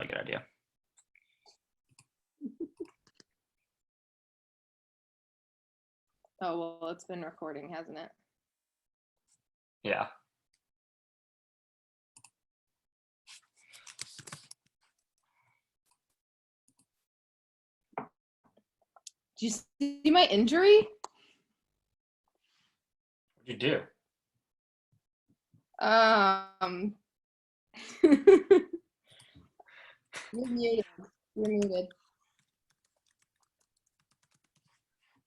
a good idea. Oh, well, it's been recording, hasn't it? Yeah. Did you see my injury? What'd you do? You're muted. You're muted.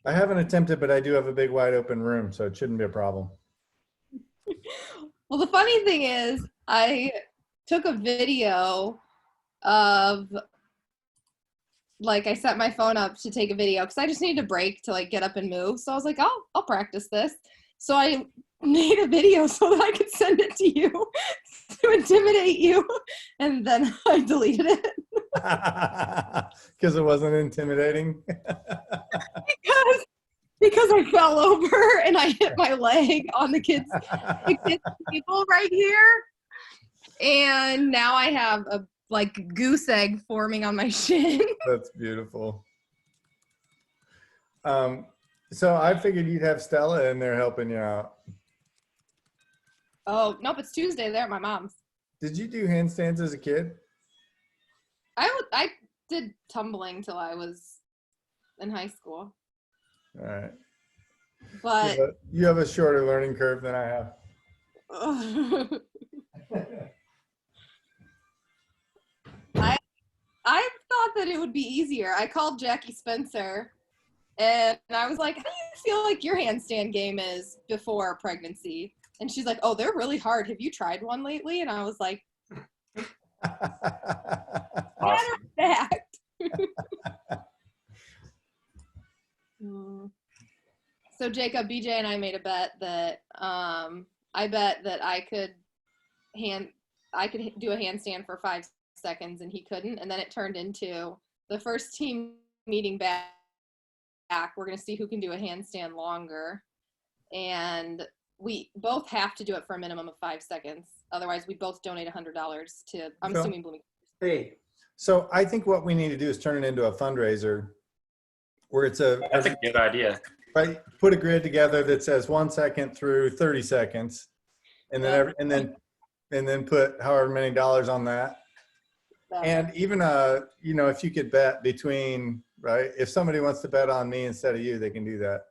I haven't attempted, but I do have a big wide open room, so it shouldn't be a problem. Well, the funny thing is, I took a video of, like, I set my phone up to take a video because I just needed a break to, like, get up and move. So I was like, oh, I'll practice this. So I made a video so that I could send it to you to intimidate you. And then I deleted it. Because it wasn't intimidating. because I fell over and I hit my leg on the kids' table right here. And now I have a like goose egg forming on my shin. That's beautiful. So I figured you'd have Stella in there helping you out. Oh, nope, it's Tuesday there at my mom's. Did you do handstands as a kid? I did tumbling till I was in high school. All right. But you have a shorter learning curve than I have. I thought that it would be easier. I called Jackie Spencer and I was like, how do you feel like your handstand game is before pregnancy? And she's like, oh, they're really hard. Have you tried one lately? And I was like, matter of fact. So Jacob, BJ, and I made a bet that I bet that I could do a handstand for 5 seconds and he couldn't, and then it turned into the first team meeting back. We're gonna see who can do a handstand longer, and we both have to do it for a minimum of 5 seconds. Otherwise, we both donate $100 to. I'm assuming Blooming. Hey, so I think what we need to do is turn it into a fundraiser, where it's That's a good idea. right. Put a grid together that says 1 second through 30 seconds, and then and then put however many dollars on that. And even you know, if you could bet between, right, if somebody wants to bet on me instead of you, they can do that.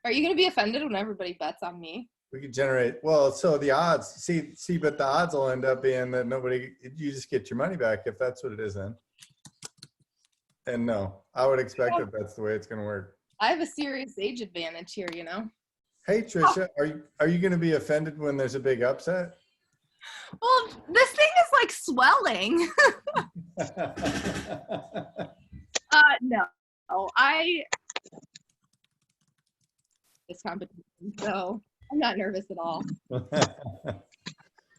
Are you going to be offended when everybody bets on me? We could generate, well, so the odds, see, but the odds will end up being that you just get your money back if that's what it is then. And no, I would expect that that's the way it's going to work. I have a serious age advantage here, you know. Hey, Tricia, are you going to be offended when there's a big upset? Well, this thing is like swelling. No, this competition, so I'm not nervous at all.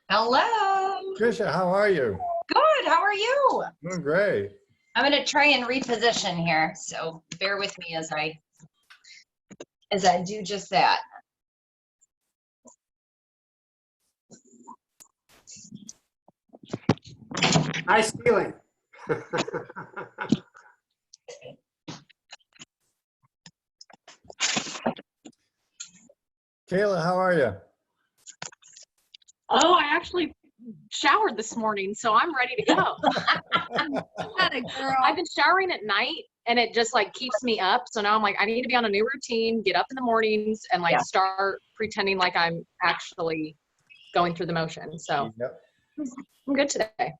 Hello. Tricia, how are you? Good. How are you? Doing great. I'm going to try and reposition here, so bear with me as I do just that. Nice feeling. Kayla, how are you? Oh, I actually showered this morning, so I'm ready to go. I've been showering at night, and it just like keeps me up. So now I'm like, I need to be on a new routine, get up in the mornings, and like start pretending like I'm actually going through the motion. So I'm good today.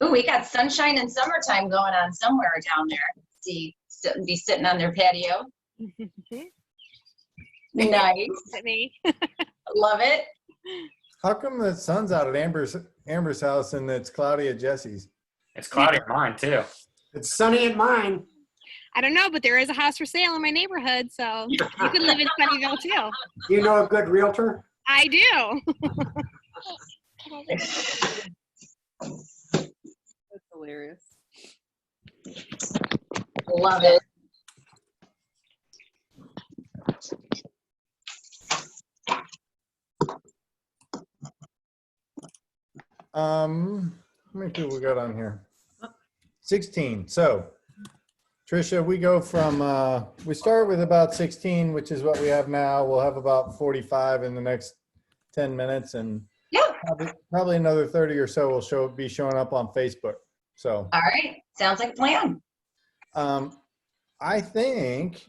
Ooh, we got sunshine and summertime going on somewhere down there. See, be sitting on their patio. Nice. Me. Love it. How come the sun's out at Amber's house and it's cloudy at Jesse's? It's cloudy at mine too. It's sunny at mine. I don't know, but there is a house for sale in my neighborhood, so you could live in Sunnyvale too. Do you know a good realtor? I do. That's hilarious. Love it. How many people we got on here? 16. So, Tricia, we go from, we start with about 16, which is what we have now. We'll have about 45 in the next 10 minutes, and Yeah. probably another 30 or so will be showing up on Facebook. So, All right. Sounds like a plan. I think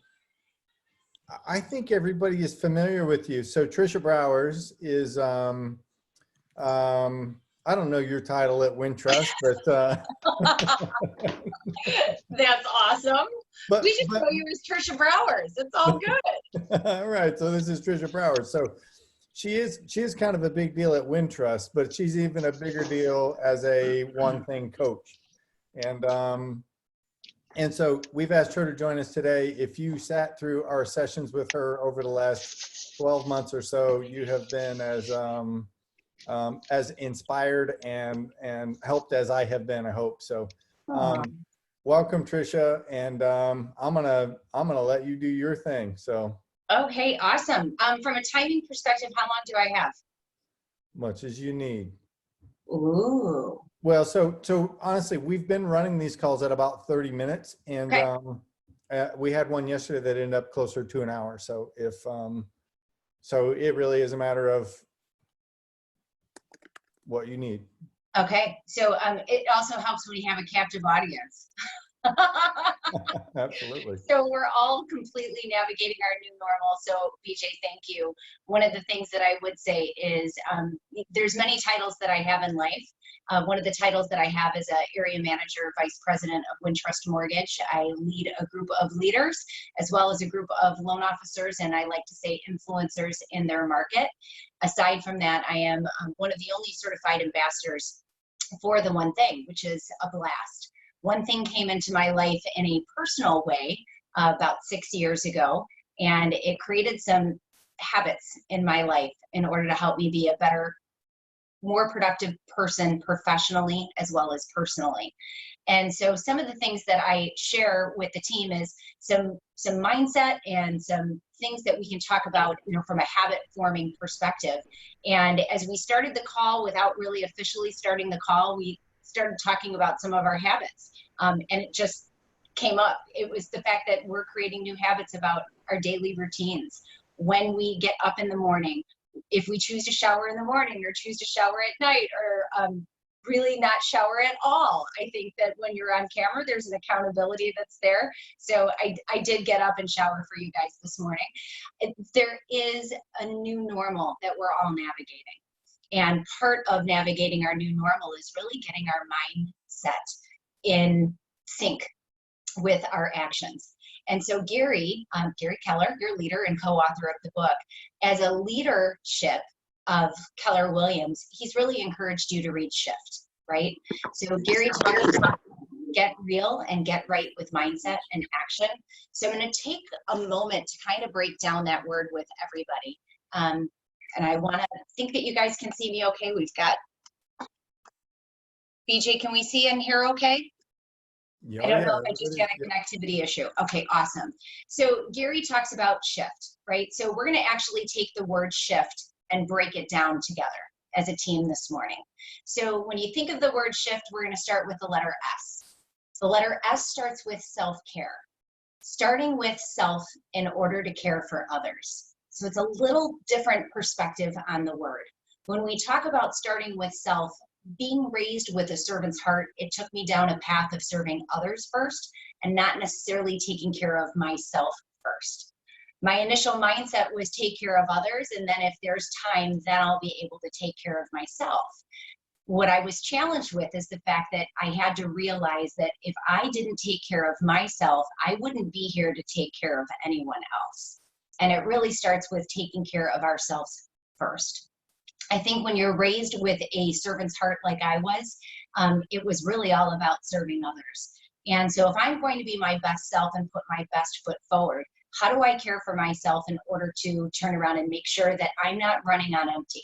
everybody is familiar with you. So Tricia Brouwers is, I don't know your title at Wintrust, but That's awesome. We should know you as Tricia Brouwers. It's all good. all right. So this is Tricia Brouwers. So she is kind of a big deal at Wintrust, but she's even a bigger deal as a one thing coach. And so we've asked her to join us today. If you sat through our sessions with her over the last 12 months or so, you have been as inspired and helped as I have been, I hope. So welcome, Tricia. And I'm gonna let you do your thing. So Okay, awesome. From a timing perspective, how long do I have? much as you need. Ooh. Well, so honestly, we've been running these calls at about 30 minutes, and Okay. we had one yesterday that ended up closer to an hour. So if so it really is a matter of what you need. Okay, so it also helps when you have a captive audience. Absolutely. So we're all completely navigating our new normal. So BJ, thank you. One of the things that I would say is there's many titles that I have in life. One of the titles that I have is an area manager, vice president of Wintrust Mortgage. I lead a group of leaders as well as a group of loan officers, and I like to say influencers in their market. Aside from that, I am one of the only certified ambassadors for the One Thing, which is a blast. One Thing came into my life in a personal way about 6 years ago, and it created some habits in my life in order to help me be a better, more productive person professionally as well as personally. And so some of the things that I share with the team is some mindset and some things that we can talk about, from a habit forming perspective. And as we started the call, without really officially starting the call, we started talking about some of our habits. And it just came up. It was the fact that we're creating new habits about our daily routines. When we get up in the morning, if we choose to shower in the morning or choose to shower at night, or really not shower at all. I think that when you're on camera, there's an accountability that's there. So I did get up and shower for you guys this morning. There is a new normal that we're all navigating. And part of navigating our new normal is really getting our mindset in sync with our actions. And so Gary Keller, your leader and co-author of the book, as a leadership of Keller Williams, he's really encouraged you to read Shift, right? So Gary talks about get real and get right with mindset and action. So I'm going to take a moment to kind of break down that word with everybody. And I want to think that you guys can see me okay. We've got BJ, can we see and hear okay? Yeah, I don't know if I just had a connectivity issue. Okay, awesome. So Gary talks about shift, right? So we're going to actually take the word shift and break it down together as a team this morning. So when you think of the word shift, we're going to start with the letter S. The letter S starts with self-care, starting with self in order to care for others. So it's a little different perspective on the word. When we talk about starting with self, being raised with a servant's heart, it took me down a path of serving others first and not necessarily taking care of myself first. My initial mindset was take care of others, and then if there's time, then I'll be able to take care of myself. What I was challenged with is the fact that I had to realize that if I didn't take care of myself, I wouldn't be here to take care of anyone else. And it really starts with taking care of ourselves first. I think when you're raised with a servant's heart like I was, it was really all about serving others. And so if I'm going to be my best self and put my best foot forward, how do I care for myself in order to turn around and make sure that I'm not running on empty?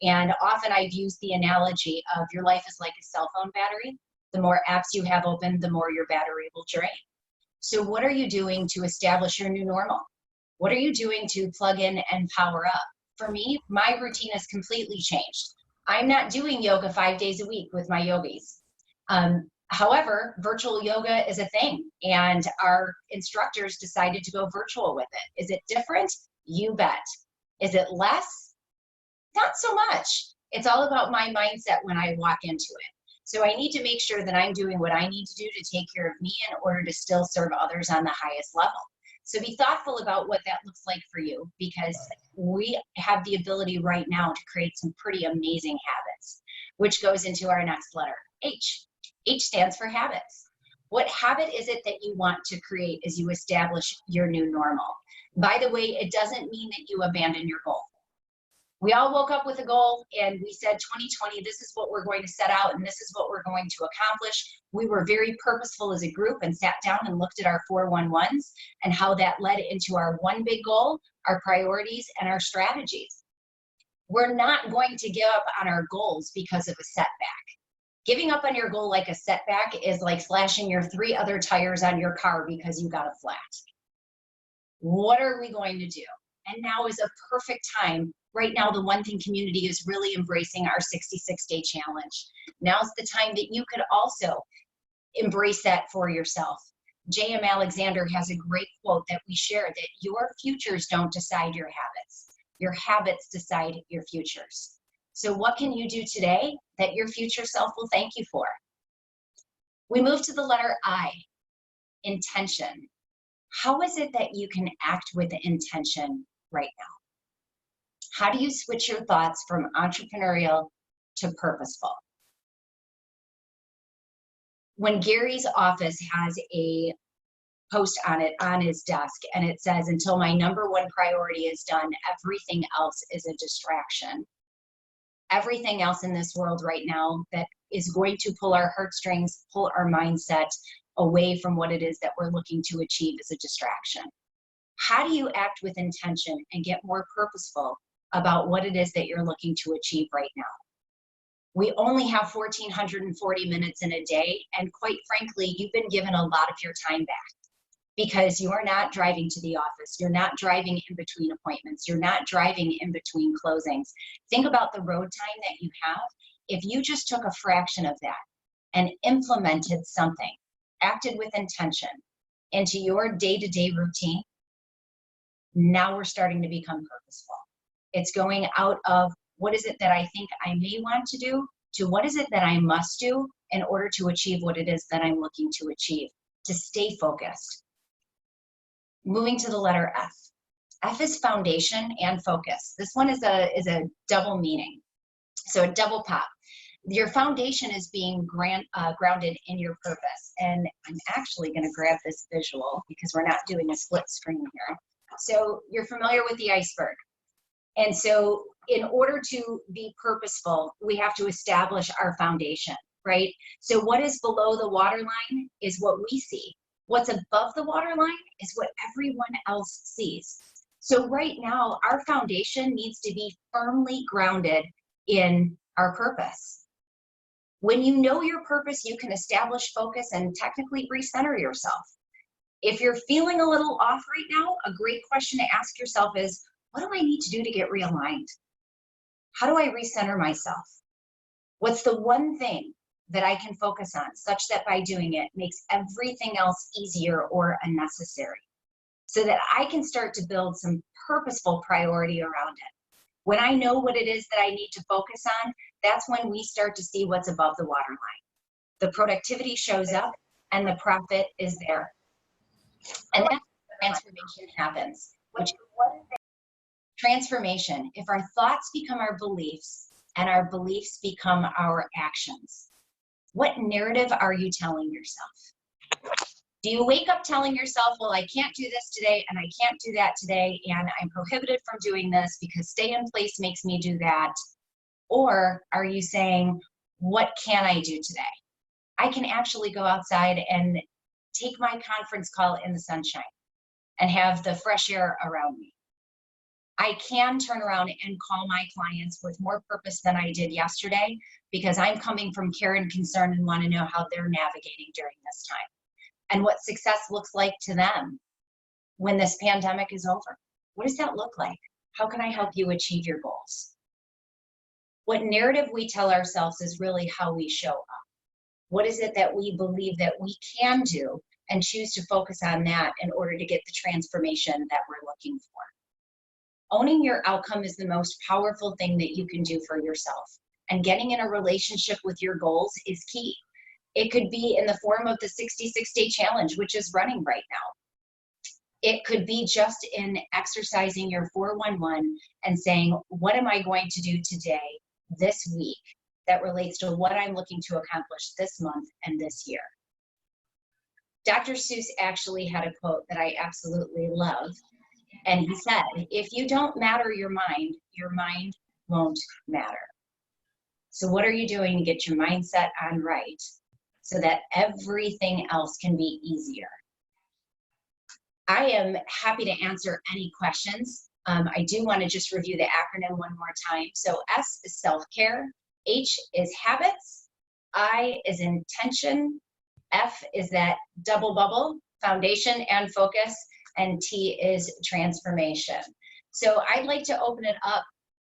And often I've used the analogy of your life is like a cell phone battery. The more apps you have open, the more your battery will drain. So what are you doing to establish your new normal? What are you doing to plug in and power up? For me, my routine has completely changed. I'm not doing yoga 5 days a week with my yogis. However, virtual yoga is a thing, and our instructors decided to go virtual with it. Is it different? You bet. Is it less? Not so much. It's all about my mindset when I walk into it. So I need to make sure that I'm doing what I need to do to take care of me in order to still serve others on the highest level. So be thoughtful about what that looks like for you, because we have the ability right now to create some pretty amazing habits, which goes into our next letter, H. H stands for habits. What habit is it that you want to create as you establish your new normal? By the way, it doesn't mean that you abandon your goal. We all woke up with a goal and we said 2020, this is what we're going to set out and this is what we're going to accomplish. We were very purposeful as a group and sat down and looked at our 411s and how that led into our one big goal, our priorities, and our strategies. We're not going to give up on our goals because of a setback. Giving up on your goal like a setback is like slashing your 3 other tires on your car because you got a flat. What are we going to do? And now is a perfect time. Right now, the One Thing community is really embracing our 66-day challenge. Now's the time that you could also embrace that for yourself. J.M. Alexander has a great quote that we share, that your futures don't decide your habits. Your habits decide your futures. So what can you do today that your future self will thank you for? We move to the letter I, intention. How is it that you can act with intention right now? How do you switch your thoughts from entrepreneurial to purposeful? When Gary's office has a post on it on his desk and it says, until my number 1 priority is done, everything else is a distraction. Everything else in this world right now that is going to pull our heartstrings, pull our mindset away from what it is that we're looking to achieve is a distraction. How do you act with intention and get more purposeful about what it is that you're looking to achieve right now? We only have 1,440 minutes in a day, and quite frankly, you've been given a lot of your time back because you're not driving to the office, you're not driving in between appointments, you're not driving in between closings. Think about the road time that you have. If you just took a fraction of that and implemented something, acted with intention into your day-to-day routine, now we're starting to become purposeful. It's going out of what is it that I think I may want to do to what is it that I must do in order to achieve what it is that I'm looking to achieve, to stay focused. Moving to the letter F. F is foundation and focus. This one is a double meaning. So a double pop. Your foundation is being grounded in your purpose. And I'm actually going to grab this visual because we're not doing a split screen here. So you're familiar with the iceberg. And so in order to be purposeful, we have to establish our foundation, right? So what is below the waterline is what we see. What's above the waterline is what everyone else sees. So right now, our foundation needs to be firmly grounded in our purpose. When you know your purpose, you can establish focus and technically recenter yourself. If you're feeling a little off right now, a great question to ask yourself is, what do I need to do to get realigned? How do I recenter myself? What's the one thing that I can focus on such that by doing it makes everything else easier or unnecessary, so that I can start to build some purposeful priority around it? When I know what it is that I need to focus on, that's when we start to see what's above the waterline. The productivity shows up and the profit is there. And that's when transformation happens. Transformation, if our thoughts become our beliefs and our beliefs become our actions, what narrative are you telling yourself? Do you wake up telling yourself, well, I can't do this today and I can't do that today and I'm prohibited from doing this because stay in place makes me do that? Or are you saying, what can I do today? I can actually go outside and take my conference call in the sunshine and have the fresh air around me. I can turn around and call my clients with more purpose than I did yesterday because I'm coming from care and concern and want to know how they're navigating during this time and what success looks like to them when this pandemic is over. What does that look like? How can I help you achieve your goals? What narrative we tell ourselves is really how we show up. What is it that we believe that we can do, and choose to focus on that in order to get the transformation that we're looking for. Owning your outcome is the most powerful thing that you can do for yourself. And getting in a relationship with your goals is key. It could be in the form of the 66-day challenge, which is running right now. It could be just in exercising your 411 and saying, what am I going to do today, this week, that relates to what I'm looking to accomplish this month and this year. Dr. Seuss actually had a quote that I absolutely love. And he said, if you don't matter your mind won't matter. So what are you doing to get your mindset on right so that everything else can be easier? I am happy to answer any questions. I do want to just review the acronym one more time. So S is self-care, H is habits, I is intention, F is that double bubble, foundation and focus, and T is transformation. So I'd like to open it up.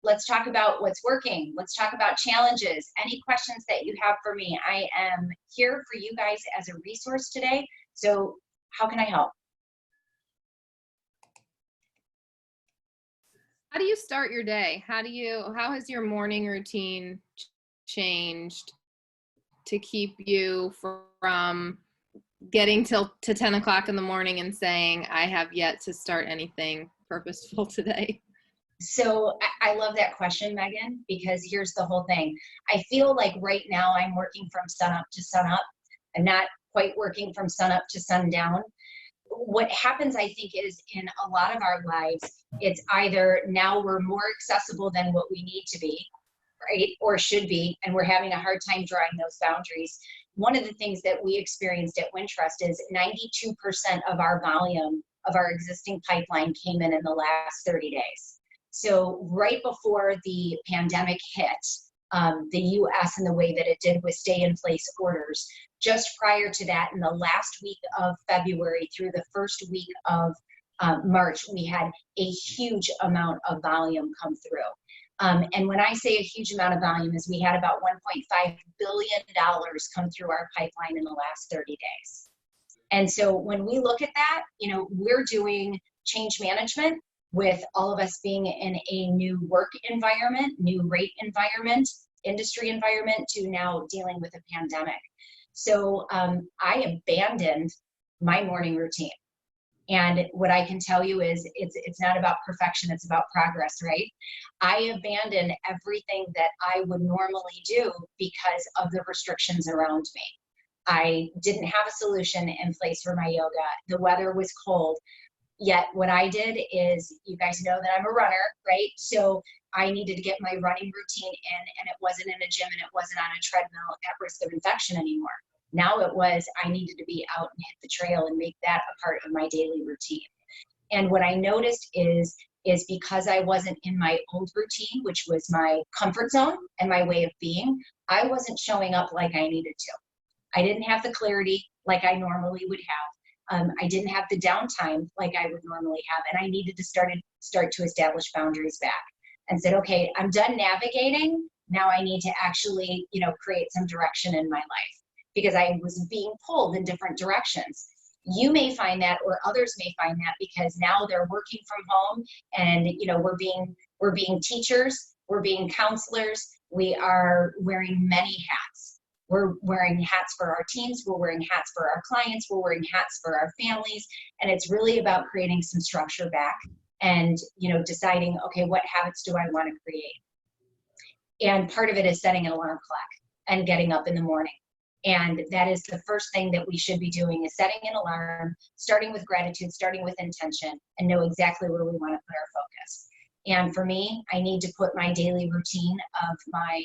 Let's talk about what's working. Let's talk about challenges. Any questions that you have for me? I am here for you guys as a resource today. So how can I help? How do you start your day? How has your morning routine changed to keep you from getting to 10 o'clock in the morning and saying, I have yet to start anything purposeful today? So I love that question, Megan, because here's the whole thing. I feel like right now I'm working from sunup to sunup. I'm not quite working from sunup to sundown. What happens, I think, is in a lot of our lives, it's either now we're more accessible than what we need to be, right? Or should be, and we're having a hard time drawing those boundaries. One of the things that we experienced at Wintrust is 92% of our volume of our existing pipeline came in the last 30 days. So right before the pandemic hit, the US and the way that it did with stay-in-place orders, just prior to that, in the last week of February through the first week of March, we had a huge amount of volume come through. And when I say a huge amount of volume, is we had about $1.5 billion come through our pipeline in the last 30 days. And so when we look at that, we're doing change management with all of us being in a new work environment, new rate environment, industry environment, to now dealing with a pandemic. So I abandoned my morning routine. And what I can tell you is it's not about perfection, it's about progress, right? I abandoned everything that I would normally do because of the restrictions around me. I didn't have a solution in place for my yoga. The weather was cold. Yet what I did is, you guys know that I'm a runner, right? So I needed to get my running routine in, and it wasn't in a gym and it wasn't on a treadmill at risk of infection anymore. Now it was, I needed to be out and hit the trail and make that a part of my daily routine. And what I noticed is because I wasn't in my old routine, which was my comfort zone and my way of being, I wasn't showing up like I needed to. I didn't have the clarity like I normally would have. I didn't have the downtime like I would normally have, and I needed to start to establish boundaries back, and said, okay, I'm done navigating. Now I need to actually, create some direction in my life, because I was being pulled in different directions. You may find that, or others may find that, because now they're working from home, and we're being teachers, we're being counselors, we are wearing many hats. We're wearing hats for our teams, we're wearing hats for our clients, we're wearing hats for our families, and it's really about creating some structure back and deciding, okay, what habits do I want to create? And part of it is setting an alarm clock and getting up in the morning. And that is the first thing that we should be doing, is setting an alarm, starting with gratitude, starting with intention, and know exactly where we want to put our focus. And for me, I need to put my daily routine of my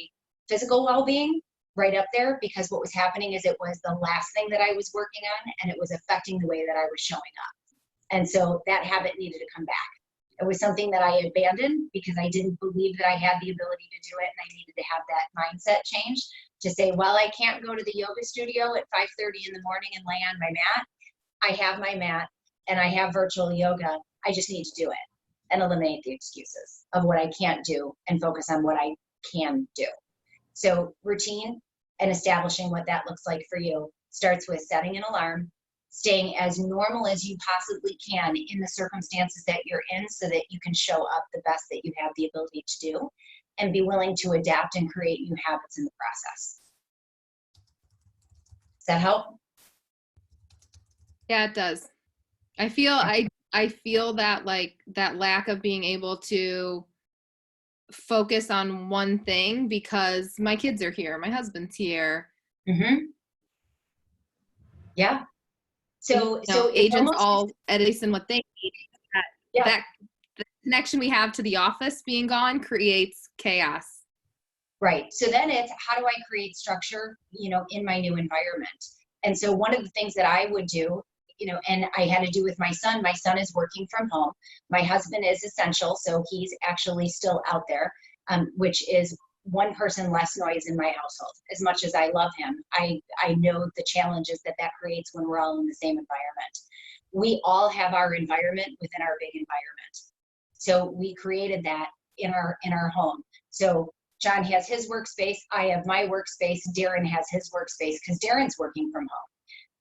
physical well-being right up there, because what was happening is it was the last thing that I was working on, and it was affecting the way that I was showing up. And so that habit needed to come back. It was something that I abandoned because I didn't believe that I had the ability to do it, and I needed to have that mindset change to say, well, I can't go to the yoga studio at 5:30 in the morning and lay on my mat. I have my mat and I have virtual yoga. I just need to do it and eliminate the excuses of what I can't do and focus on what I can do. So routine, and establishing what that looks like for you. Starts with setting an alarm, staying as normal as you possibly can in the circumstances that you're in so that you can show up the best that you have the ability to do, and be willing to adapt and create new habits in the process. Does that help? Yeah, it does. I feel that like that lack of being able to focus on one thing because my kids are here, my husband's here. Mm-hmm. Yeah. So it's agents almost, all Edison what they need. yeah. That the connection we have to the office being gone creates chaos. Right. So then it's, how do I create structure, in my new environment? And so one of the things that I would do, and I had to do with my son is working from home. My husband is essential, so he's actually still out there, which is one person less noise in my household. As much as I love him, I know the challenges that creates when we're all in the same environment. We all have our environment within our big environment. So we created that in our home. So John has his workspace, I have my workspace, Darren has his workspace because Darren's working from home.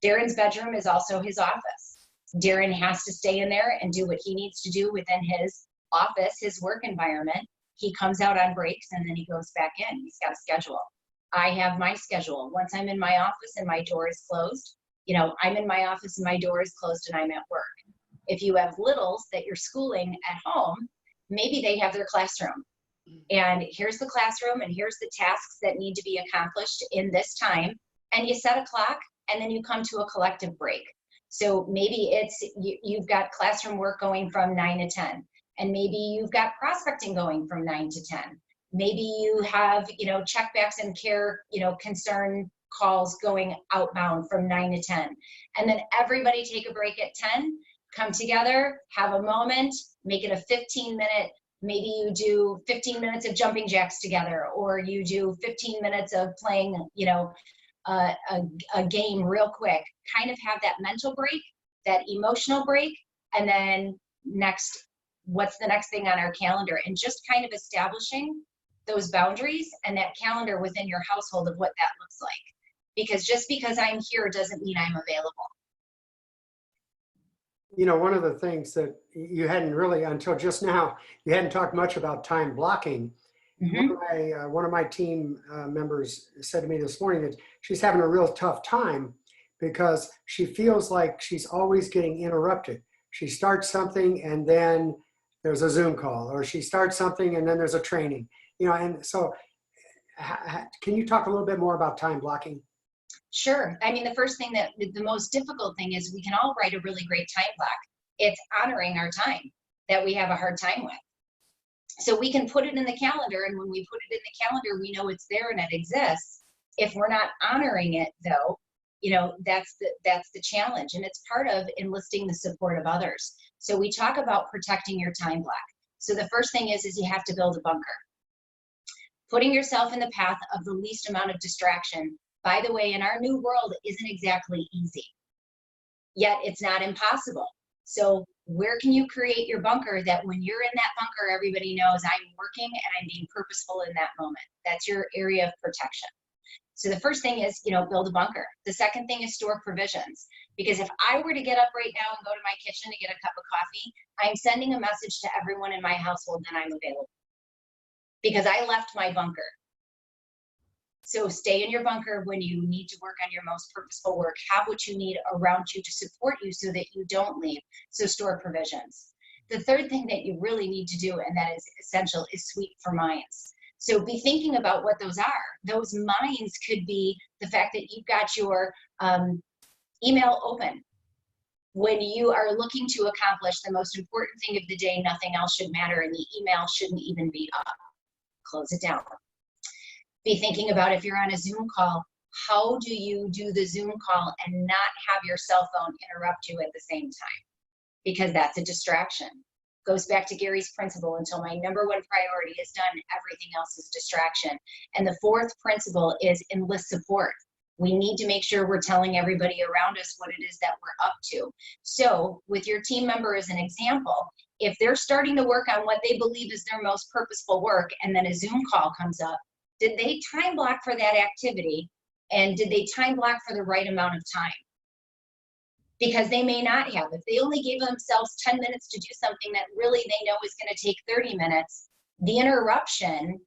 Darren's bedroom is also his office. Darren has to stay in there and do what he needs to do within his office, his work environment. He comes out on breaks and then he goes back in. He's got a schedule. I have my schedule. Once I'm in my office and my door is closed, I'm in my office and my door is closed and I'm at work. If you have littles that you're schooling at home, maybe they have their classroom. And here's the classroom and here's the tasks that need to be accomplished in this time. And you set a clock and then you come to a collective break. So maybe it's, you've got classroom work going from 9 to 10, and maybe you've got prospecting going from 9 to 10. Maybe you have, checkbacks and care, concern calls going outbound from 9 to 10. And then everybody take a break at 10, come together, have a moment, make it a 15-minute, maybe you do 15 minutes of jumping jacks together, or you do 15 minutes of playing, a game real quick. Kind of have that mental break, that emotional break, and then what's the next thing on our calendar, and just kind of establishing those boundaries and that calendar within your household of what that looks like. Because just because I'm here doesn't mean I'm available. One of the things that you hadn't really, until just now, you hadn't talked much about time blocking. Mm-hmm. One of my team members said to me this morning that she's having a real tough time because she feels like she's always getting interrupted. She starts something and then there's a Zoom call, or she starts something and then there's a training, and so can you talk a little bit more about time blocking? Sure. I mean, the most difficult thing is we can all write a really great time block. It's honoring our time that we have a hard time with. So we can put it in the calendar, and when we put it in the calendar, we know it's there and it exists. If we're not honoring it though, that's the challenge, and it's part of enlisting the support of others. So we talk about protecting your time block. So the first thing is you have to build a bunker. Putting yourself in the path of the least amount of distraction, by the way, in our new world isn't exactly easy, yet it's not impossible. So where can you create your bunker that when you're in that bunker, everybody knows I'm working and I'm being purposeful in that moment? That's your area of protection. So the first thing is, build a bunker. The second thing is store provisions. Because if I were to get up right now and go to my kitchen to get a cup of coffee, I'm sending a message to everyone in my household that I'm available because I left my bunker. So stay in your bunker when you need to work on your most purposeful work. Have what you need around you to support you so that you don't leave. So store provisions. The third thing that you really need to do, and that is essential, is sweep for minds. So be thinking about what those are. Those minds could be the fact that you've got your email open. When you are looking to accomplish the most important thing of the day, nothing else should matter, and the email shouldn't even be up. Close it down. Be thinking about, if you're on a Zoom call, how do you do the Zoom call and not have your cell phone interrupt you at the same time? Because that's a distraction. Goes back to Gary's principle, until my number one priority is done, everything else is distraction. And the fourth principle is enlist support. We need to make sure we're telling everybody around us what it is that we're up to. So with your team member as an example, if they're starting to work on what they believe is their most purposeful work, and then a Zoom call comes up, did they time block for that activity And did they time block for the right amount of time? Because they may not have. If they only gave themselves 10 minutes to do something that really they know is going to take 30 minutes, the interruption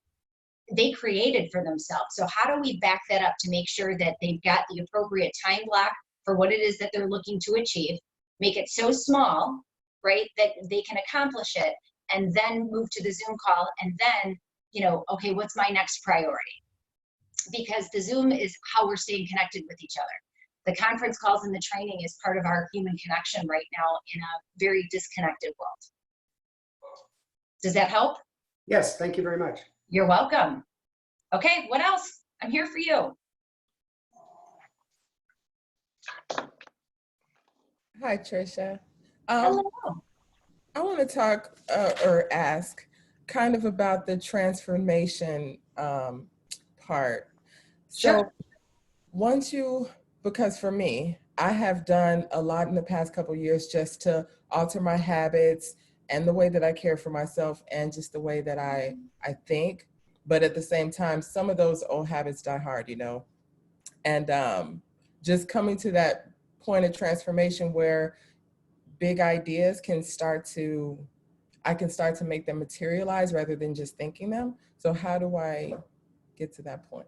they created for themselves. So how do we back that up to make sure that they've got the appropriate time block for what it is that they're looking to achieve, make it so small, right, that they can accomplish it, and then move to the Zoom call, and then, you know, okay, what's my next priority? Because the Zoom is how we're staying connected with each other. The conference calls and the training is part of our human connection right now in a very disconnected world. Does that help? Yes, thank you very much. You're welcome. Okay, what else? I'm here for you. Hi, Tricia. Hello. I want to talk or ask kind of about the transformation part. Sure. So because for me, I have done a lot in the past couple of years just to alter my habits and the way that I care for myself and just the way that I think. But at the same time, some of those old habits die hard, you know? And just coming to that point of transformation where big ideas I can start to make them materialize rather than just thinking them. So how do I get to that point?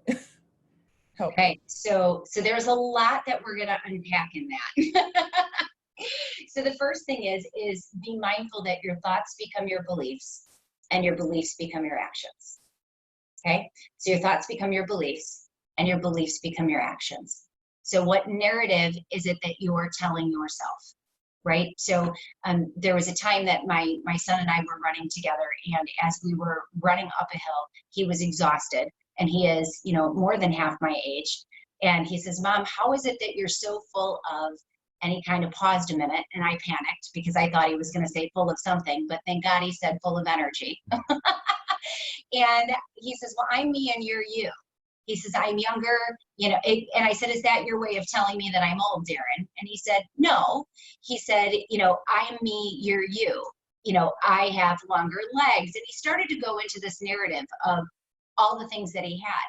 Help. Okay, so there's a lot that we're gonna unpack in that. So the first thing is be mindful that your thoughts become your beliefs and your beliefs become your actions. Okay, so your thoughts become your beliefs and your beliefs become your actions. So what narrative is it that you're telling yourself, right? So there was a time that my son and I were running together, and as we were running up a hill, he was exhausted, and he is, you know, more than half my age. And he says, "Mom, how is it that you're so full of," and he kind of paused a minute, and I panicked because I thought he was going to say full of something, but thank God he said full of energy. And he says, "Well, I'm me and you're you." He says, "I'm younger," you know, and I said, "Is that your way of telling me that I'm old, Darren?" And he said, "No." He said, "You know, I'm me, you're you. You know, I have longer legs." And he started to go into this narrative of all the things that he had.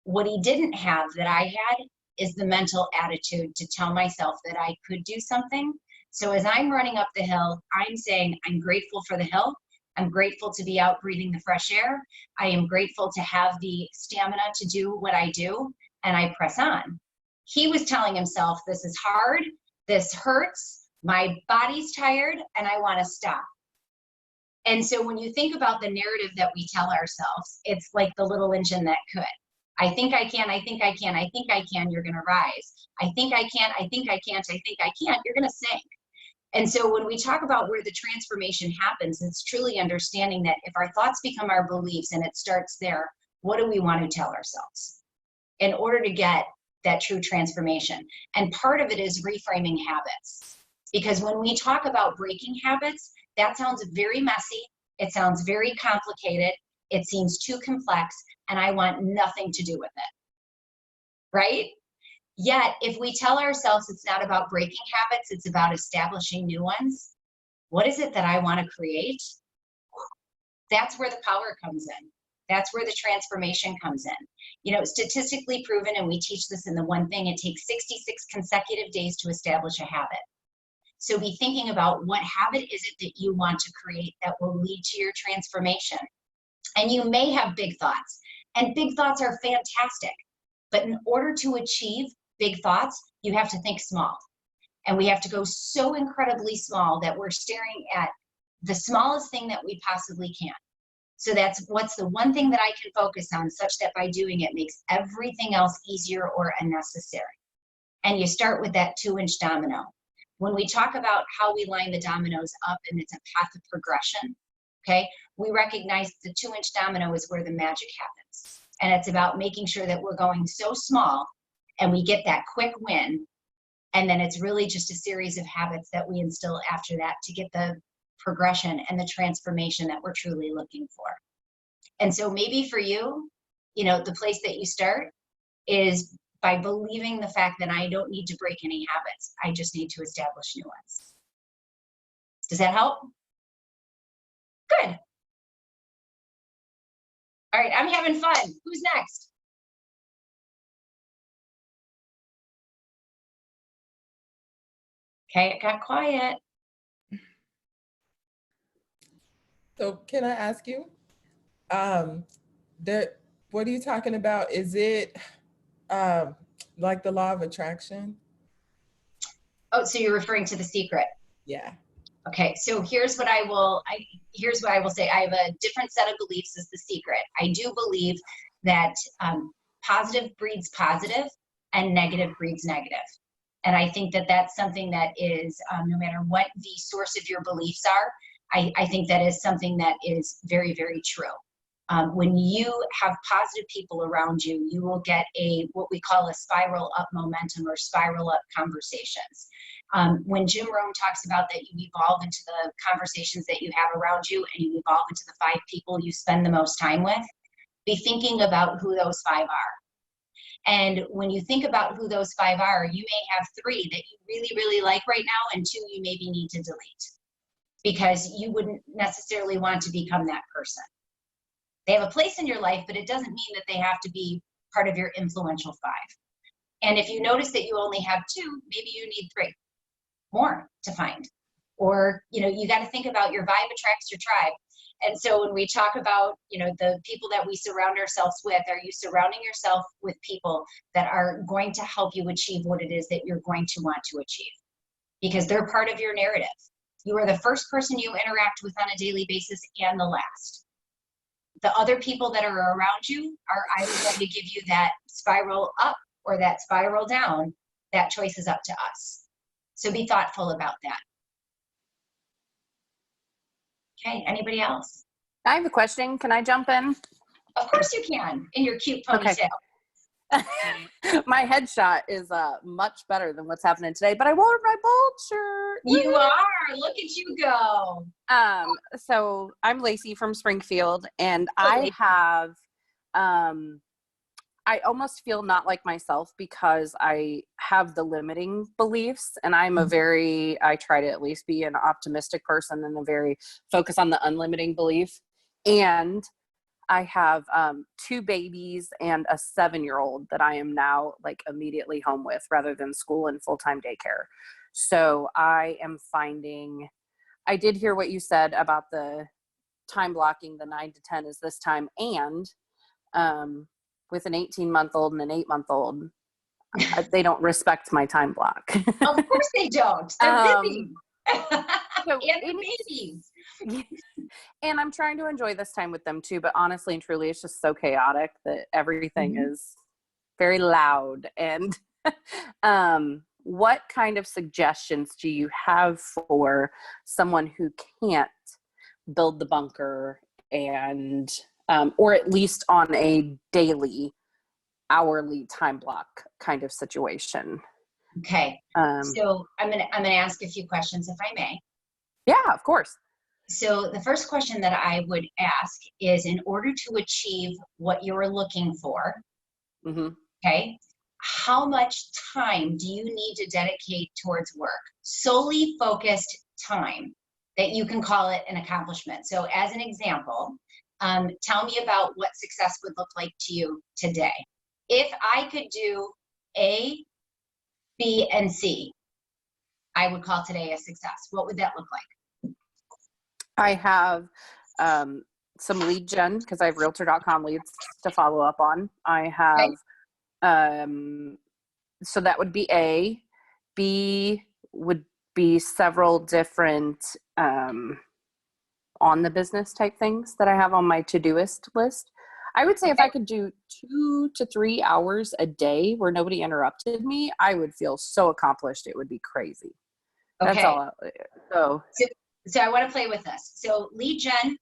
What he didn't have that I had is the mental attitude to tell myself that I could do something. So as I'm running up the hill, I'm saying, I'm grateful for the hill. I'm grateful to be out breathing the fresh air. I am grateful to have the stamina to do what I do, and I press on. He was telling himself, this is hard, this hurts, my body's tired, and I want to stop. And so when you think about the narrative that we tell ourselves, it's like the little engine that could. I think I can, I think I can, I think I can, you're going to rise. I think I can, I think I can't, I think I can't, you're going to sink. And so when we talk about where the transformation happens, it's truly understanding that if our thoughts become our beliefs and it starts there, what do we want to tell ourselves in order to get that true transformation? And part of it is reframing habits. Because when we talk about breaking habits, that sounds very messy. It sounds very complicated. It seems too complex, and I want nothing to do with it, right? Yet, if we tell ourselves it's not about breaking habits, it's about establishing new ones, what is it that I want to create? That's where the power comes in. That's where the transformation comes in. You know, statistically proven, and we teach this in the one thing, it takes 66 consecutive days to establish a habit. So be thinking about what habit is it that you want to create that will lead to your transformation. And you may have big thoughts, and big thoughts are fantastic. But in order to achieve big thoughts, you have to think small. And we have to go so incredibly small that we're staring at the smallest thing that we possibly can. So that's what's the one thing that I can focus on, such that by doing it makes everything else easier or unnecessary. And you start with that 2-inch domino. When we talk about how we line the dominoes up and it's a path of progression, okay, we recognize the 2-inch domino is where the magic happens. And it's about making sure that we're going so small and we get that quick win. And then it's really just a series of habits that we instill after that to get the progression and the transformation that we're truly looking for. And so maybe for you, you know, the place that you start is by believing the fact that I don't need to break any habits. I just need to establish new ones. Does that help? Good. All right, I'm having fun. Who's next? Okay, it got quiet. So can I ask you, what are you talking about? Is it like the law of attraction? Oh, so you're referring to The Secret. Yeah. Okay, so here's what I will say. I have a different set of beliefs as The Secret. I do believe that positive breeds positive and negative breeds negative. And I think that that's something that is, no matter what the source of your beliefs are, I think that is something that is very, very true. When you have positive people around you, you will get what we call a spiral up momentum or spiral up conversations. When Jim Rohn talks about that you evolve into the conversations that you have around you and you evolve into the 5 people you spend the most time with, be thinking about who those 5 are. And when you think about who those 5 are, you may have 3 that you really, really like right now and 2 you maybe need to delete because you wouldn't necessarily want to become that person. They have a place in your life, but it doesn't mean that they have to be part of your influential 5. And if you notice that you only have 2, maybe you need 3 more to find. Or, you got to think about your vibe attracts your tribe. And so when we talk about, the people that we surround ourselves with, are you surrounding yourself with people that are going to help you achieve what it is that you're going to want to achieve? Because they're part of your narrative. You are the first person you interact with on a daily basis and the last. The other people that are around you are either going to give you that spiral up or that spiral down. That choice is up to us. So be thoughtful about that. Okay, anybody else? I have a question. Can I jump in? Of course you can, in your cute ponytail. My headshot is much better than what's happening today, but I wore my bold shirt. You are. Look at you go. So I'm Lacey from Springfield, and I have, I almost feel not like myself because I have the limiting beliefs, and I'm I try to at least be an optimistic person and a very focus on the unlimiting belief. And I have 2 babies and a 7-year-old that I am now like immediately home with rather than school and full-time daycare. So I am finding, I did hear what you said about the time blocking, the 9 to 10 is this time. And with an 18-month-old and an 8-month-old, they don't respect my time block. Of course they don't. They're busy. So and babies. And I'm trying to enjoy this time with them too, but honestly and truly, it's just so chaotic that everything is very loud. And what kind of suggestions do you have for someone who can't build the bunker and, or at least on a daily, hourly time block kind of situation? Okay. So I'm gonna ask a few questions if I may. Yeah, of course. So the first question that I would ask is, in order to achieve what you're looking for, okay, how much time do you need to dedicate towards work? Solely focused time that you can call it an accomplishment. So as an example, tell me about what success would look like to you today. If I could do A, B, and C, I would call today a success. What would that look like? I have some lead gen because I have realtor.com leads to follow up on. I have, so that would be A. B would be several different on the business type things that I have on my to-doist list. I would say if I could do 2 to 3 hours a day where nobody interrupted me, I would feel so accomplished. It would be crazy. Okay. That's all. So I want to play with this. So lead gen,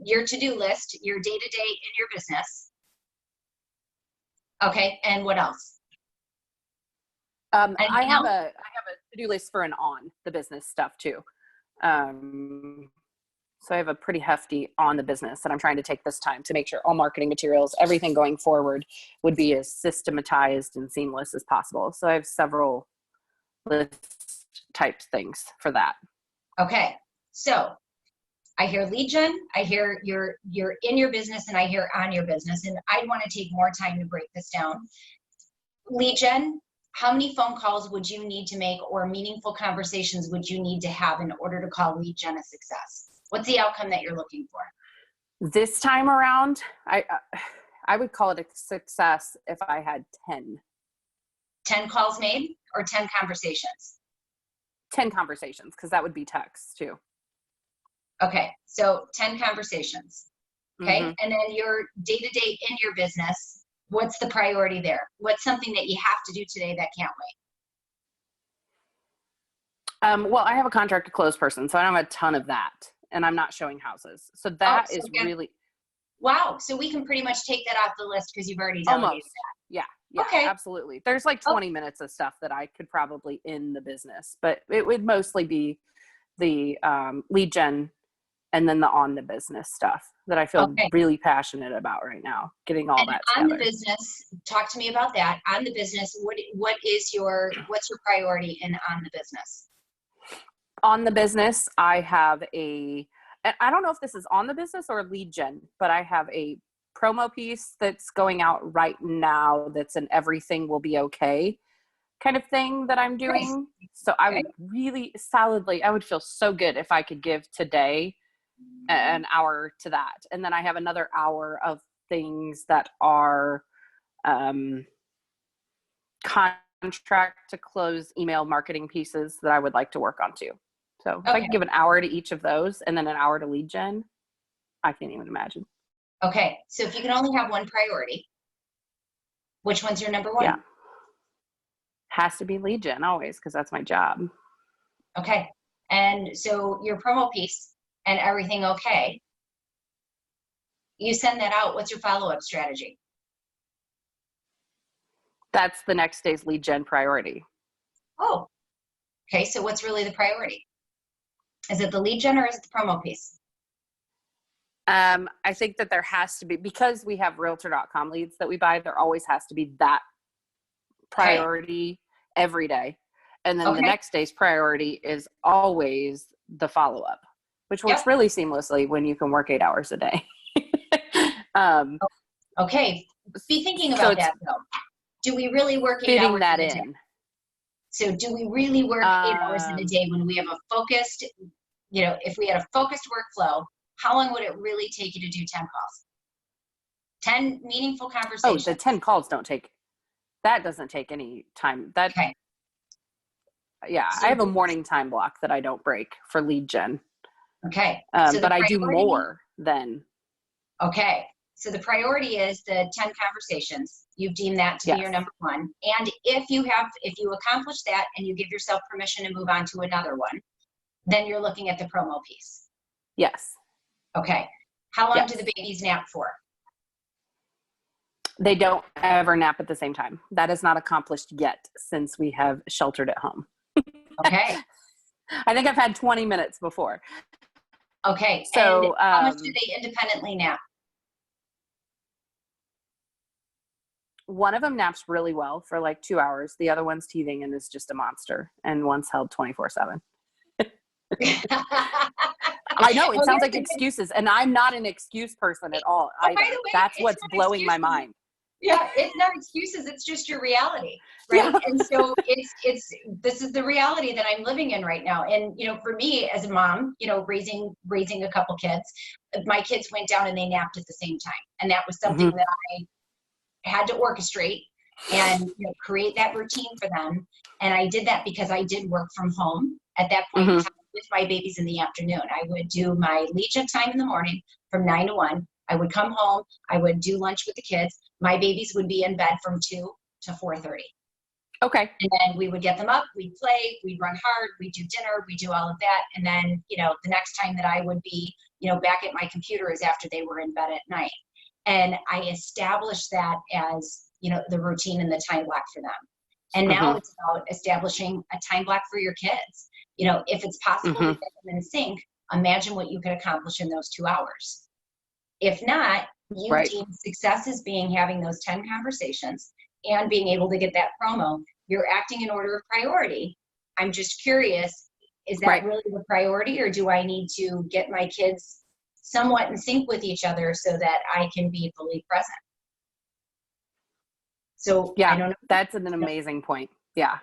your to-do list, your day-to-day in your business. Okay, and what else? I have a to-do list for and on the business stuff too. So I have a pretty hefty on the business that I'm trying to take this time to make sure all marketing materials, everything going forward would be as systematized and seamless as possible. So I have several list type things for that. Okay, so I hear lead gen, I hear you're in your business, and I hear on your business, and I want to take more time to break this down. Lead gen, how many phone calls would you need to make or meaningful conversations would you need to have in order to call lead gen a success? What's the outcome that you're looking for? This time around, I would call it a success if I had 10. 10 calls made or 10 conversations? 10 conversations, because that would be text too. Okay, so 10 conversations. Okay, Mhm. and then your day-to-day in your business, what's the priority there? What's something that you have to do today that can't wait? Well, I have a contract to close person, so I don't have a ton of that, and I'm not showing houses. So that so is yeah. really Wow, so we can pretty much take that off the list because you've already delegated almost. Yeah, Okay. absolutely. There's like 20 minutes of stuff that I could probably in the business, but it would mostly be the lead gen and then the on the business stuff that I feel really passionate about right now, getting all that on together. the business, talk to me about that. On the business, what's your priority in on the business? On the business, I have and I don't know if this is on the business or lead gen, but I have a promo piece that's going out right now that's an everything will be okay kind of thing that I'm doing. So I would really solidly, I would feel so good if I could give today an hour to that. And then I have another hour of things that are contract to close email marketing pieces that I would like to work on too. So if I could give an hour to each of those and then an hour to lead gen, I can't even imagine. Okay, so if you can only have one priority, which one's your number one? Yeah. Has to be lead gen always, because that's my job. Okay, and so your promo piece and everything okay, you send that out, what's your follow-up strategy? That's the next day's lead gen priority. Oh, okay, so what's really the priority? Is it the lead gen or is it the promo piece? I think that there has to be, because we have realtor.com leads that we buy, there always has to be that priority every day. And then the next day's priority is always the follow-up, which works really seamlessly when you can work 8 hours a day. Okay, be thinking about that though. Do we really work 8 hours that in a day? in. So do we really work 8 hours in a day when we have a focused, if we had a focused workflow, how long would it really take you to do 10 calls? 10 meaningful conversations. Oh, the 10 calls that doesn't take any time. Yeah, so I have a morning time block that I don't break for lead gen. Okay. But I do more than. Okay. So the priority is the 10 conversations. You've deemed that to be your number one. And if you accomplish that and you give yourself permission to move on to another one, then you're looking at the promo piece. Yes. Okay. How long do the babies nap for? They don't ever nap at the same time. That is not accomplished yet since we have sheltered at home. Okay. I think I've had 20 minutes before. Okay. So and how much do they independently nap? One of them naps really well for like 2 hours. The other one's teething and is just a monster. And one's held 24/7. I know it sounds like excuses, and I'm not an excuse person at all. By the way, that's what's blowing my mind. Yeah, it's not excuses. It's just your reality, right? Yeah. And so this is the reality that I'm living in right now. And for me as a mom, raising a couple kids, my kids went down and they napped at the same time, and that was something that I had to orchestrate and create that routine for them. And I did that because I did work from home at that point in time with my babies in the afternoon. I would do my lead gen time in the morning from 9 to 1. I would come home. I would do lunch with the kids. My babies would be in bed from 2 to 4:30. Okay. And then we would get them up. We'd play. We'd run hard. We'd do dinner. We'd do all of that. And then, the next time that I would be, back at my computer is after they were in bed at night. And I established that as, the routine and the time block for them. And now it's about establishing a time block for your kids. If it's possible to get them in sync, imagine what you could accomplish in those 2 hours. If not, you deem success as having those 10 conversations and being able to get that promo. You're acting in order of priority. I'm just curious, is that really the priority, or do I need to get my kids somewhat in sync with each other so that I can be fully present? So yeah, I don't know. That's an amazing point. Yeah.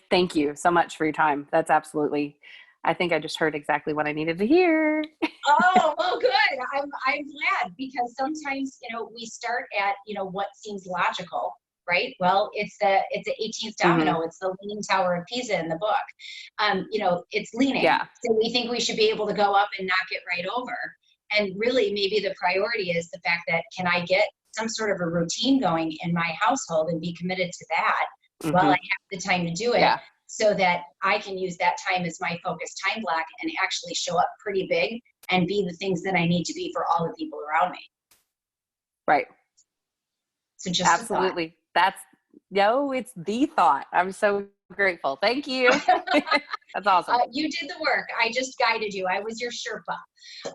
Thank you so much for your time. That's absolutely, I think I just heard exactly what I needed to hear. Oh, well, good. I'm glad, because sometimes, we start at, what seems logical, right? Well, it's the 18th domino. It's the Leaning Tower of Pisa in the book. It's leaning. Yeah. So we think we should be able to go up and knock it right over. And really, maybe the priority is the fact that, can I get some sort of a routine going in my household and be committed to that while I have the time to do it? Yeah. So that I can use that time as my focused time block and actually show up pretty big and be the things that I need to be for all the people around me. Right. So just absolutely. It's the thought. I'm so grateful. Thank you. That's awesome. You did the work. I just guided you. I was your Sherpa.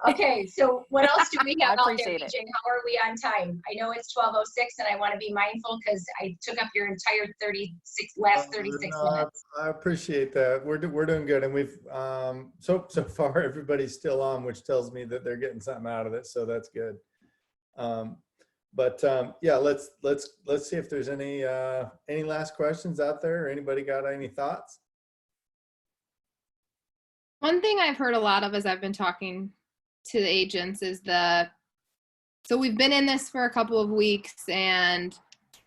Okay, so what else do we have out there, BJ? How are we on time? I know it's 12:06, and I want to be mindful because I took up your entire 36 minutes. I appreciate that. We're doing good, and we've so far everybody's still on, which tells me that they're getting something out of it. So that's good. Yeah, let's see if there's any last questions out there. Or anybody got any thoughts? One thing I've heard a lot of as I've been talking to the agents is so we've been in this for a couple of weeks, and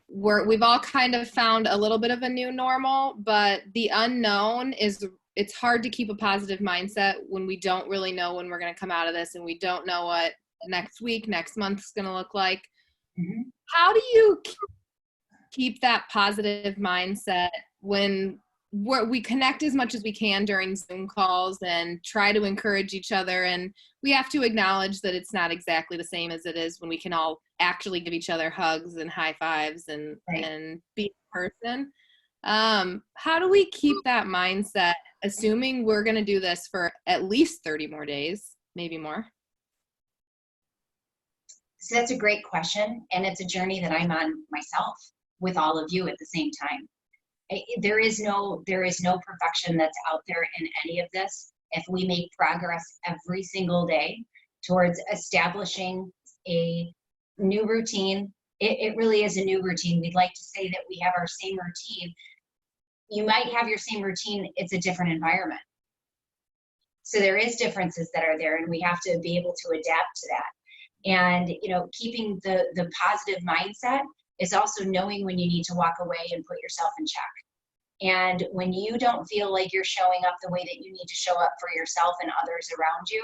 we've all kind of found a little bit of a new normal, but the unknown it's hard to keep a positive mindset when we don't really know when we're going to come out of this, and we don't know what next week, next month is going to look like. How do you keep that positive mindset when we connect as much as we can during Zoom calls and try to encourage each other? And we have to acknowledge that it's not exactly the same as it is when we can all actually give each other hugs and high fives and be in person. How do we keep that mindset, assuming we're going to do this for at least 30 more days, maybe more? So that's a great question. And it's a journey that I'm on myself with all of you at the same time. There is no perfection that's out there in any of this. If we make progress every single day towards establishing a new routine, it really is a new routine. We'd like to say that we have our same routine. You might have your same routine, it's a different environment. So there is differences that are there, and we have to be able to adapt to that. And, keeping the positive mindset is also knowing when you need to walk away and put yourself in check. And when you don't feel like you're showing up the way that you need to show up for yourself and others around you,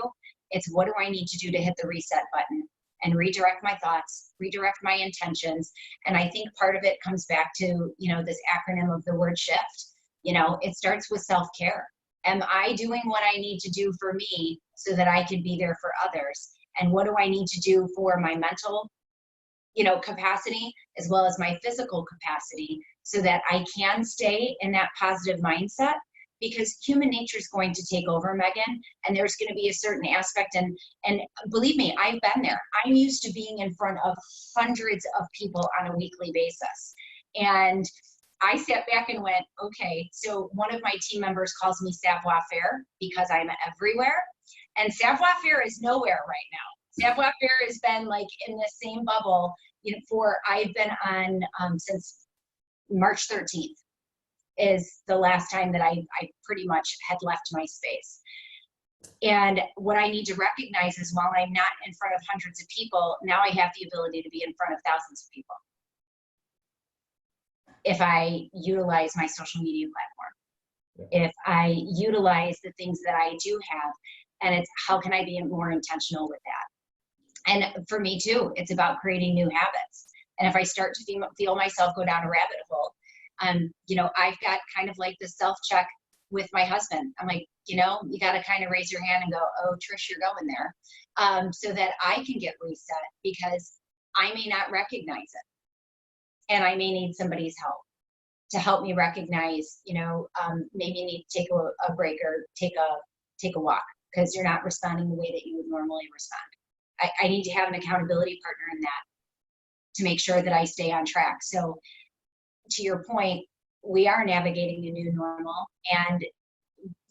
it's what do I need to do to hit the reset button and redirect my thoughts, redirect my intentions. And I think part of it comes back to, this acronym of the word shift. It starts with self-care. Am I doing what I need to do for me so that I can be there for others? And what do I need to do for my mental, capacity as well as my physical capacity so that I can stay in that positive mindset? Because human nature is going to take over, Megan, and there's going to be a certain aspect. And believe me, I've been there. I'm used to being in front of hundreds of people on a weekly basis. And I sat back and went, okay, so one of my team members calls me savoir-faire because I'm everywhere. And savoir-faire is nowhere right now. Savoir-faire has been like in the same bubble, I've been on since March 13th is the last time that I pretty much had left my space. And what I need to recognize is while I'm not in front of hundreds of people, now I have the ability to be in front of thousands of people if I utilize my social media platform. If I utilize the things that I do have, and it's how can I be more intentional with that? And for me too, it's about creating new habits. And if I start to feel myself go down a rabbit hole, I've got kind of like the self-check with my husband. I'm like, you got to kind of raise your hand and go, oh, Trish, you're going there, so that I can get reset, because I may not recognize it. And I may need somebody's help to help me recognize, maybe you need to take a break or take a walk because you're not responding the way that you would normally respond. I need to have an accountability partner in that to make sure that I stay on track. So to your point, we are navigating a new normal, and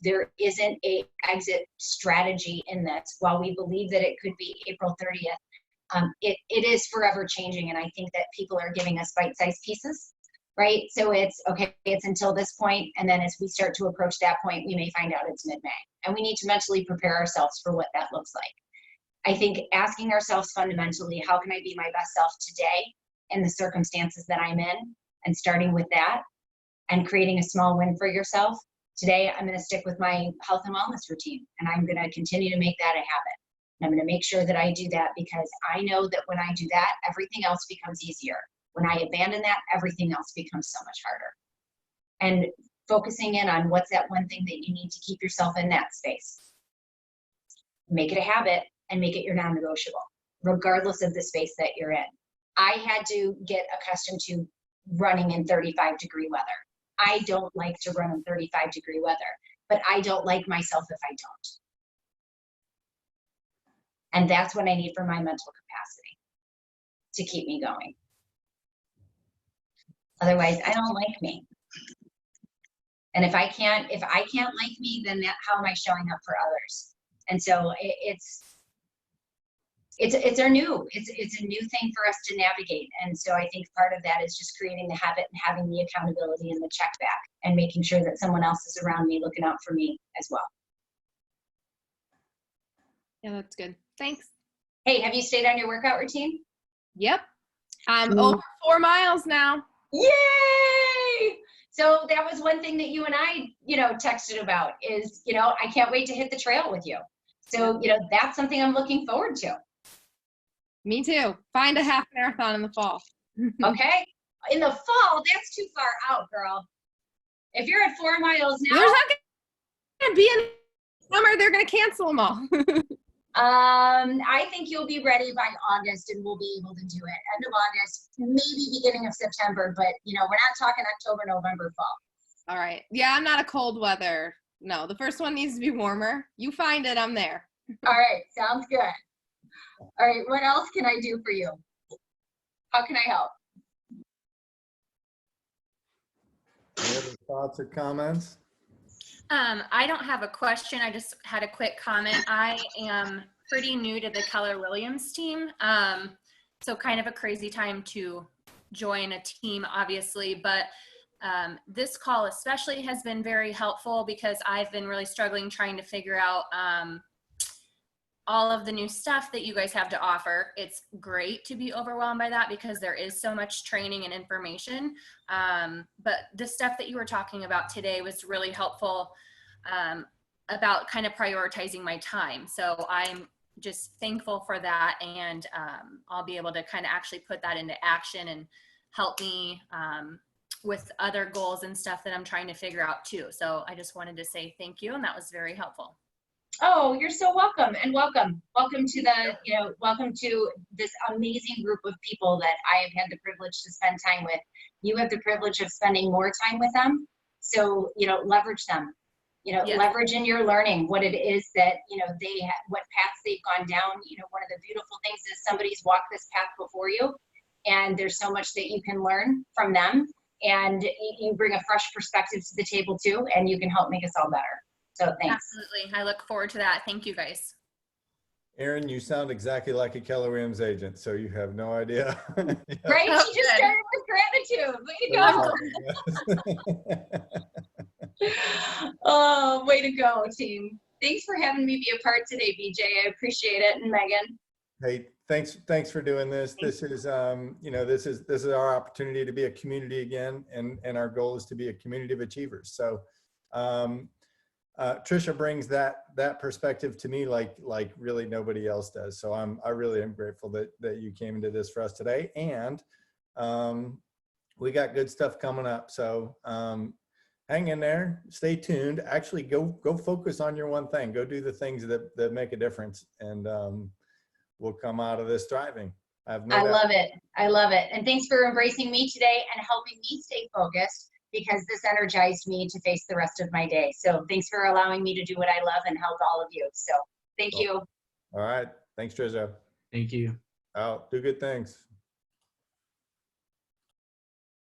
there isn't a exit strategy in this. While we believe that it could be April 30th, it is forever changing. And I think that people are giving us bite-sized pieces right? So it's, okay, it's until this point, and then as we start to approach that point, we may find out it's mid-May. And we need to mentally prepare ourselves for what that looks like. I think asking ourselves fundamentally, how can I be my best self today in the circumstances that I'm in, and starting with that and creating a small win for yourself. Today, I'm going to stick with my health and wellness routine, and I'm going to continue to make that a habit. And I'm going to make sure that I do that, because I know that when I do that, everything else becomes easier. When I abandon that, everything else becomes so much harder. And focusing in on what's that one thing that you need to keep yourself in that space. Make it a habit and make it your non-negotiable, regardless of the space that you're in. I had to get accustomed to running in 35-degree weather. I don't like to run in 35-degree weather, but I don't like myself if I don't. And that's what I need for my mental capacity to keep me going. Otherwise, I don't like me. And if I can't like me, then how am I showing up for others? And so it's a new thing for us to navigate. And so I think part of that is just creating the habit and having the accountability and the check back, and making sure that someone else is around me looking out for me as well. Yeah, that's good. Thanks. Hey, have you stayed on your workout routine? Yep. I'm over 4 miles now. Yay! So that was one thing that you and I, texted about is, I can't wait to hit the trail with you. So, that's something I'm looking forward to. Me too. Find a half marathon in the fall. Okay. In the fall, that's too far out, girl. If you're at 4 miles now. There's not going to be in summer. They're going to cancel them all. I think you'll be ready by August, and we'll be able to do it. End of August, maybe beginning of September, but we're not talking October, November, fall. All right. Yeah, I'm not a cold weather. No, the first one needs to be warmer. You find it, I'm there. All right, sounds good. All right, what else can I do for you? How can I help? Any other thoughts or comments? I don't have a question. I just had a quick comment. I am pretty new to the Keller Williams team. So kind of a crazy time to join a team, obviously, but this call especially has been very helpful, because I've been really struggling trying to figure out all of the new stuff that you guys have to offer. It's great to be overwhelmed by that, because there is so much training and information. But the stuff that you were talking about today was really helpful about kind of prioritizing my time. So I'm just thankful for that. And I'll be able to kind of actually put that into action and help me with other goals and stuff that I'm trying to figure out too. So I just wanted to say thank you. And that was very helpful. Oh, you're so welcome, and welcome to welcome to this amazing group of people that I have had the privilege to spend time with. You have the privilege of spending more time with them, so leverage them. Yes. Leverage in your learning what it is that what paths they've gone down. One of the beautiful things is somebody's walked this path before you, and there's so much that you can learn from them, and you bring a fresh perspective to the table too, and you can help make us all better. So thanks. Absolutely. I look forward to that. Thank you, guys. Erin, you sound exactly like a Keller Williams agent, so you have no idea. Right? She just started with gratitude. Way to go. Oh, way to go, team. Thanks for having me be a part today, BJ. I appreciate it. And Megan. Hey, thanks for doing this. This is this is our opportunity to be a community again, and our goal is to be a community of achievers. So Tricia brings that perspective to me like really nobody else does. So I really am grateful that you came into this for us today, and we got good stuff coming up. So hang in there, stay tuned. Actually, go focus on your one thing. Go do the things that make a difference, and we'll come out of this thriving. I love it. I love it. And thanks for embracing me today and helping me stay focused, because this energized me to face the rest of my day. So thanks for allowing me to do what I love and help all of you. So thank you. All right. Thanks, Tricia. Thank you. Do good things.